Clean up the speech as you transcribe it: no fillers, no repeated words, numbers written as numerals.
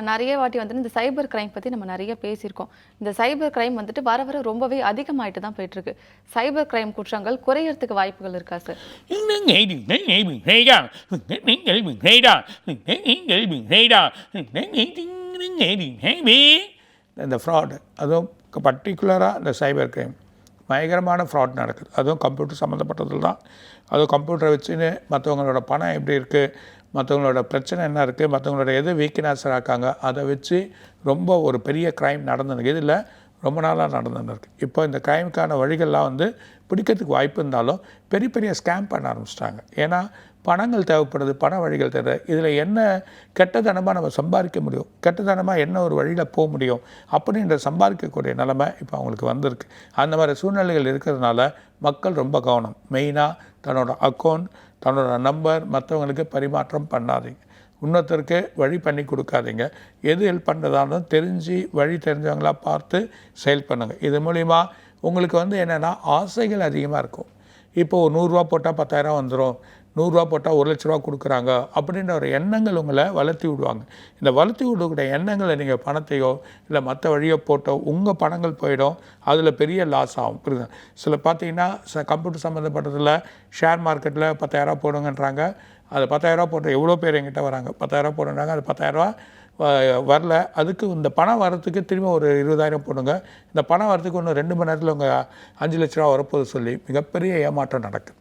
நெறைய வாட்டி வந்துட்டு இந்த சைபர் கிரைம் பத்தி நம்ம நெறைய பேசியிருக்கோம். இந்த சைபர் கிரைம் வந்துட்டு வர வர ரொம்பவே அதிகமாயிட்டு தான் போயிட்டுருக்கு. சைபர் கிரைம் குற்றங்கள் குறையறதுக்கு வாய்ப்புகள் இருக்கா சார்? இந்த ஃப்ராடு அதுவும் பர்டிகுலராக இந்த சைபர் கிரைம் பயங்கரமான ஃப்ராட் நடக்குது. அதுவும் கம்ப்யூட்டர் சம்மந்தப்பட்டதில் தான். அதுவும் கம்ப்யூட்டரை வச்சுன்னு மற்றவங்களோட பணம் எப்படி இருக்குது, மற்றவங்களோட பிரச்சனை என்ன இருக்குது, மற்றவங்களோட எது வீக்னஸாக இருக்காங்க, அதை வச்சு ரொம்ப ஒரு பெரிய க்ரைம் நடந்துருக்கு. இதில் ரொம்ப நாளாக நடந்துருக்கு. இப்போ இந்த க்ரைமுக்கான வழிகள்லாம் வந்து பிடிக்கிறதுக்கு வாய்ப்பு இருந்தாலும் பெரிய பெரிய ஸ்கேம் பண்ண ஆரம்பிச்சிட்டாங்க. ஏன்னா பணங்கள் தேவைப்படுது, பண வழிகள் தேவை. இதில் என்ன கெட்டதனமாக நம்ம சம்பாதிக்க முடியும், கெட்டதனமாக என்ன ஒரு வழியில் போக முடியும் அப்படின்ற சம்பாதிக்கக்கூடிய நிலைமை இப்போ அவங்களுக்கு வந்திருக்கு. அந்த மாதிரி சூழ்நிலைகள் இருக்கிறதுனால மக்கள் ரொம்ப கவனம். மெயினாக தன்னோட அக்கௌண்ட், தன்னோட நம்பர் மற்றவங்களுக்கு பரிமாற்றம் பண்ணாதீங்க. இன்னொருத்தருக்கு வழி பண்ணி கொடுக்காதீங்க. எது ஹெல்ப் பண்ணுறதாலும் தெரிஞ்சு வழி தெரிஞ்சவங்களாக பார்த்து செயல் பண்ணுங்கள். இது மூலிமா உங்களுக்கு வந்து என்னென்னா ஆசைகள் அதிகமாக இருக்கும். இப்போது 100 போட்டால் 10,000 வந்துடும், 100 போட்டால் 1,00,000 கொடுக்குறாங்க அப்படின்ற ஒரு எண்ணங்கள் உங்களை வளர்த்தி விடுவாங்க. இந்த வளர்த்தி விடக்கூடிய எண்ணங்களை நீங்கள் பணத்தையோ இல்லை மற்ற வழியோ போட்டோ உங்கள் பணங்கள் போயிடும். அதில் பெரிய லாஸ் ஆகும். புரியுது? சில பார்த்தீங்கன்னா கம்ப்யூட்டர் சம்மந்தப்பட்டதில் ஷேர் மார்க்கெட்டில் 10,000 போடுங்கன்றாங்க. அது 10,000 போட்டு எவ்வளோ பேர் என்கிட்ட வராங்க, 10,000 போடுறாங்க. அது 10,000 வரல. அதுக்கு இந்த பணம் வரத்துக்கு திரும்ப ஒரு 20,000 போடுங்க. இந்த பணம் வரத்துக்கு இன்னும் 2 மணி நேரத்தில் உங்கள் 5,00,000 வரப்போது சொல்லி மிகப்பெரிய ஏமாற்றம் நடக்குது.